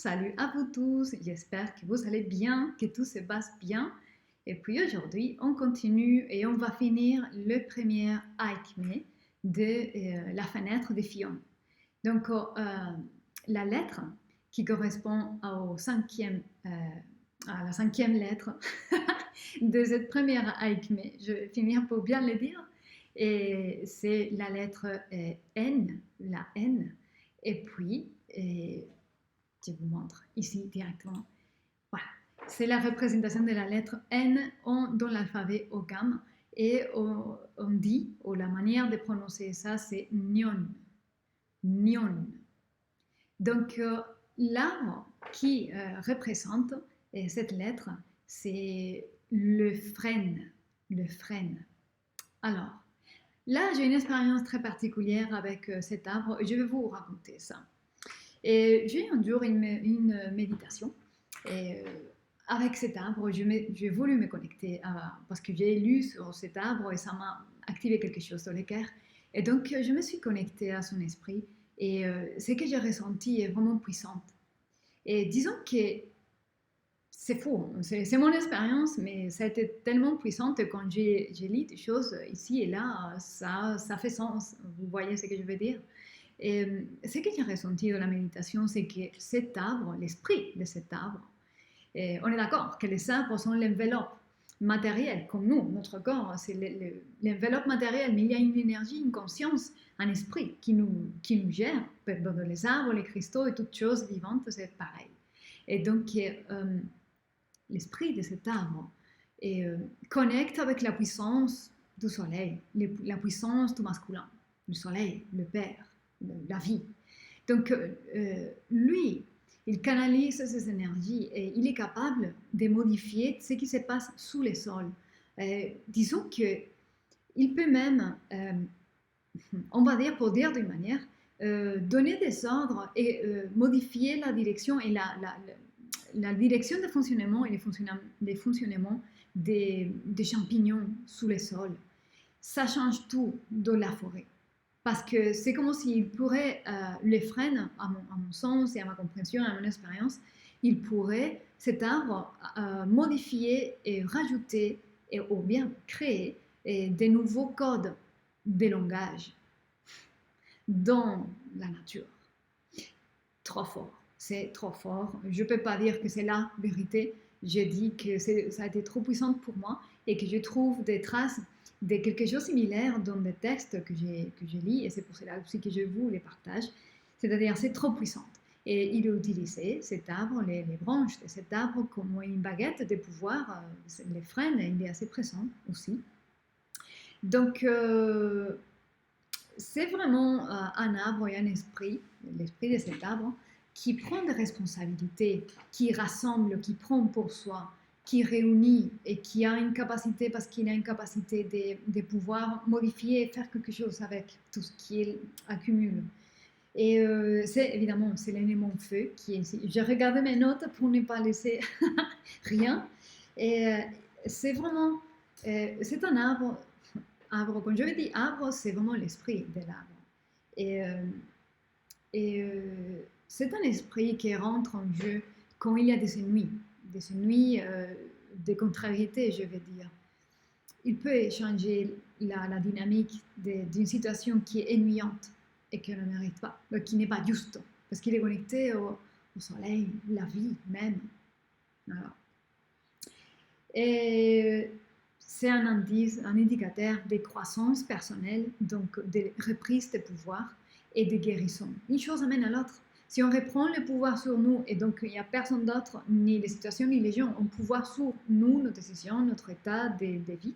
salut à vous tous, j'espère que vous allez bien, que tout se passe bien. Et puis aujourd'hui, on continue et on va finir le premier Aikme de la fenêtre de Fion. Donc, la lettre qui correspond à la cinquième lettre de cette première Aikme, je vais finir pour bien le dire, et c'est la lettre N, la N, et puis, je vous montre ici directement. Voilà, c'est la représentation de la lettre N dans l'alphabet Ogham et on dit, ou la manière de prononcer ça, c'est Nyon. Nyon. Donc, l'arbre qui représente cette lettre, c'est le frêne. Le frêne. Alors, là, j'ai une expérience très particulière avec cet arbre et je vais vous raconter ça. Et j'ai un jour une méditation. Et avec cet arbre, j'ai voulu me connecter parce que j'ai lu sur cet arbre et ça m'a activé quelque chose dans le cœur. Et donc, je me suis connectée à son esprit et ce que j'ai ressenti est vraiment puissant. Et disons que c'est fou, c'est mon expérience, mais ça a été tellement puissant que quand j'ai lu des choses ici et là, ça fait sens. Vous voyez ce que je veux dire? Et ce que j'ai ressenti dans la méditation, c'est que cet arbre, l'esprit de cet arbre, et on est d'accord que les arbres sont l'enveloppe matérielle, comme nous, notre corps, c'est l'enveloppe matérielle, mais il y a une énergie, une conscience, un esprit qui nous gère. Dans les arbres, les cristaux et toutes choses vivantes, c'est pareil. Et donc, l'esprit de cet arbre connecte avec la puissance du soleil, la puissance du masculin, le soleil, le père, la vie. Donc, lui, il canalise ces énergies et il est capable de modifier ce qui se passe sous le sol. Disons qu'il peut même, on va dire, pour dire d'une manière, donner des ordres et modifier la direction et la direction de fonctionnement et des fonctionnements des champignons sous le sol. Ça change tout dans la forêt. Parce que c'est comme s'il pourrait, les freiner, à mon sens et à ma compréhension, à mon expérience, il pourrait, cet arbre, modifier et rajouter, ou bien créer des nouveaux codes de langage dans la nature. Trop fort, c'est trop fort. Je ne peux pas dire que c'est la vérité. Je dis que ça a été trop puissant pour moi et que je trouve des traces de quelque chose de similaire dans des textes que je lis et c'est pour cela aussi que je vous les partage. C'est-à-dire, c'est trop puissant. Et il a utilisé cet arbre, les branches de cet arbre comme une baguette de pouvoir, les frênes, il est assez présent aussi. Donc, c'est vraiment un arbre et un esprit, l'esprit de cet arbre, qui prend des responsabilités, qui rassemble, qui prend pour soi, qui réunit et qui a une capacité, parce qu'il a une capacité de pouvoir modifier et faire quelque chose avec tout ce qu'il accumule. Et c'est évidemment, c'est l'élément feu qui est ici. Je regardais mes notes pour ne pas laisser rien. Et c'est vraiment, c'est un arbre. Quand je dis arbre, c'est vraiment l'esprit de l'arbre. Et c'est un esprit qui rentre en jeu quand il y a des ennuis, des contrariétés, je vais dire. Il peut changer la dynamique d'une situation qui est ennuyante et que l'on n'arrive pas, qui n'est pas juste, parce qu'il est connecté au soleil, la vie même. Voilà. Et c'est un indice, un indicateur de croissance personnelle, donc de reprise de pouvoir et de guérison. Une chose amène à l'autre. Si on reprend le pouvoir sur nous, et donc il n'y a personne d'autre, ni les situations, ni les gens, ont pouvoir sur nous, nos décisions, notre état de vie,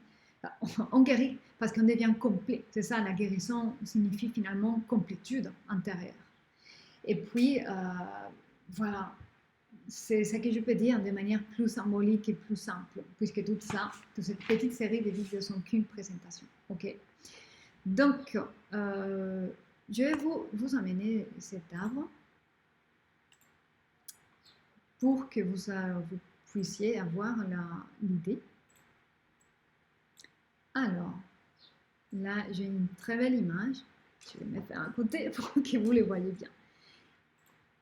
on guérit parce qu'on devient complet. C'est ça, la guérison signifie finalement complétude intérieure. Et puis, voilà, c'est ce que je peux dire de manière plus symbolique et plus simple, puisque tout ça, toute cette petite série de vidéos sont qu'une présentation. Ok. Donc, je vais vous amener cet arbre pour que vous puissiez avoir l'idée. Alors, là, j'ai une très belle image. Je vais me faire à côté pour que vous les voyez bien.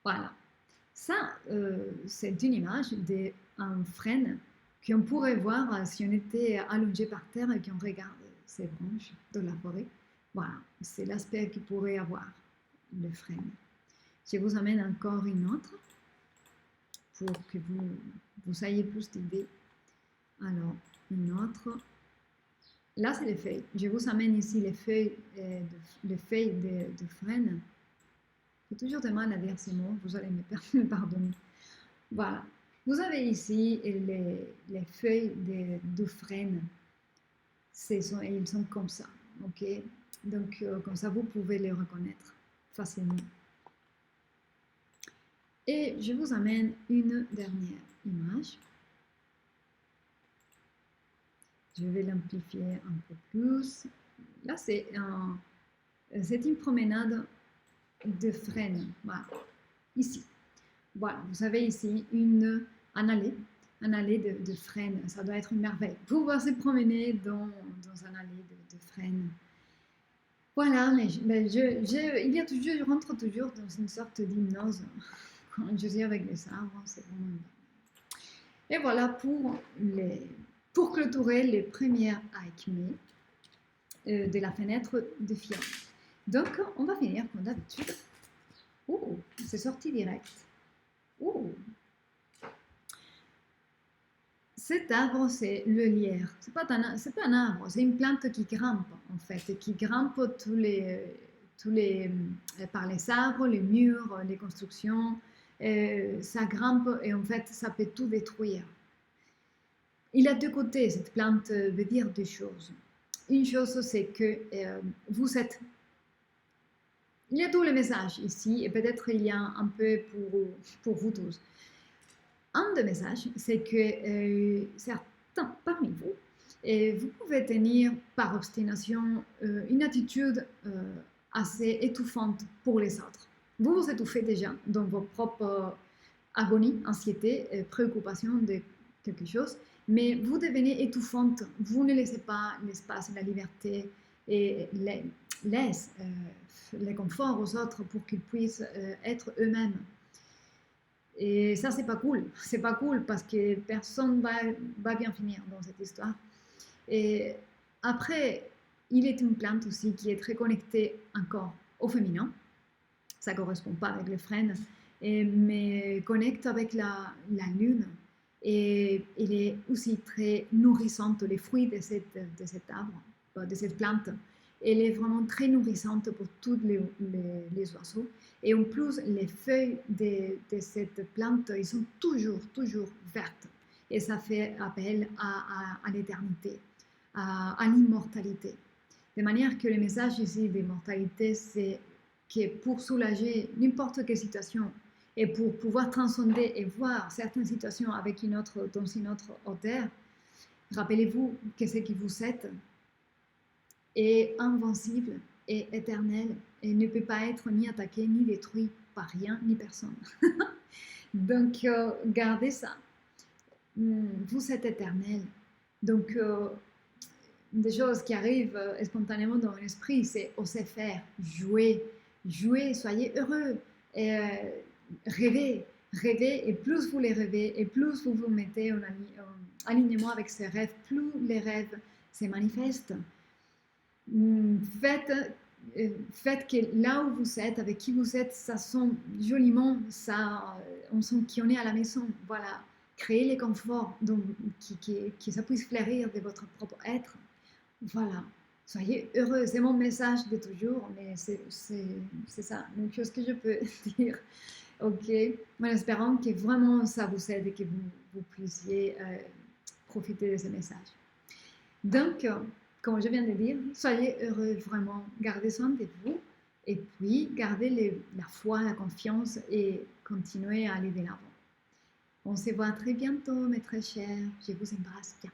Voilà. Ça, c'est une image d'un frêne qu'on pourrait voir si on était allongé par terre et qu'on regarde ces branches de la forêt. Voilà, c'est l'aspect qu'il pourrait avoir, le frêne. Je vous amène encore une autre pour que vous ayez plus d'idées. Alors, une autre. Là, c'est les feuilles. Je vous amène ici les feuilles, de frêne. J'ai toujours de mal à dire ces mots, vous allez me pardonner. Voilà. Vous avez ici les feuilles de frêne. Ils sont comme ça. Ok. Donc, comme ça, vous pouvez les reconnaître facilement. Et je vous amène une dernière image. Je vais l'amplifier un peu plus. Là, c'est une promenade de frêne. Voilà. Ici. Voilà, vous avez ici un allée de frêne. Ça doit être une merveille. Pouvoir se promener dans un allée de frêne. Voilà, mais je rentre toujours dans une sorte d'hypnose quand je suis avec les arbres. C'est vraiment bien. Et voilà pour clôturer les premières acmés de la fenêtre de Fiona. Donc, on va finir comme d'habitude. Oh, c'est sorti direct. Oh. Cet arbre, c'est le lierre. C'est pas un arbre, c'est une plante qui grimpe, en fait, qui grimpe par les arbres, les murs, les constructions. Ça grimpe et en fait, ça peut tout détruire. Il a deux côtés, cette plante veut dire deux choses. Une chose, c'est que vous êtes... Il y a tout le message ici, et peut-être il y a un peu pour vous tous. Un des messages, c'est que certains parmi vous, vous pouvez tenir par obstination une attitude assez étouffante pour les autres. Vous vous étouffez déjà dans vos propres agonies, anxiété, préoccupation de quelque chose, mais vous devenez étouffante. Vous ne laissez pas l'espace, la liberté et laisse le confort aux autres pour qu'ils puissent être eux-mêmes. Et ça, c'est pas cool. C'est pas cool parce que personne va bien finir dans cette histoire. Et après, il est une plante aussi qui est très connectée encore au féminin. Ça ne correspond pas avec le frêne, mais connecte avec la lune. Et il est aussi très nourrissante, les fruits de cet arbre, de cette plante. Elle est vraiment très nourrissante pour tous les oiseaux. Et en plus, les feuilles de cette plante, ils sont toujours vertes. Et ça fait appel à l'éternité, à l'immortalité. De manière que le message ici d'immortalité, c'est que pour soulager n'importe quelle situation et pour pouvoir transcender et voir certaines situations dans une autre hauteur, rappelez-vous que ce qui vous êtes est invincible et éternel et ne peut pas être ni attaqué ni détruit par rien ni personne. Donc, gardez ça. Vous êtes éternel. Donc, des choses qui arrivent spontanément dans l'esprit, c'est oser faire, jouer, soyez heureux, et, rêvez, et plus vous les rêvez, et plus vous vous mettez en alignement avec ces rêves, plus les rêves se manifestent. Faites que là où vous êtes, avec qui vous êtes, ça sent joliment, on sent qu'on est à la maison. Voilà, créez les conforts, donc que ça puisse fleurir de votre propre être. Voilà, soyez heureux, c'est mon message de toujours, mais c'est ça, une chose que je peux dire. Ok, en espérant que vraiment ça vous aide et que vous puissiez profiter de ce message. Donc, comme je viens de dire, soyez heureux vraiment, gardez soin de vous et puis gardez la foi, la confiance et continuez à aller de l'avant. On se voit très bientôt, mes très chers. Je vous embrasse bien.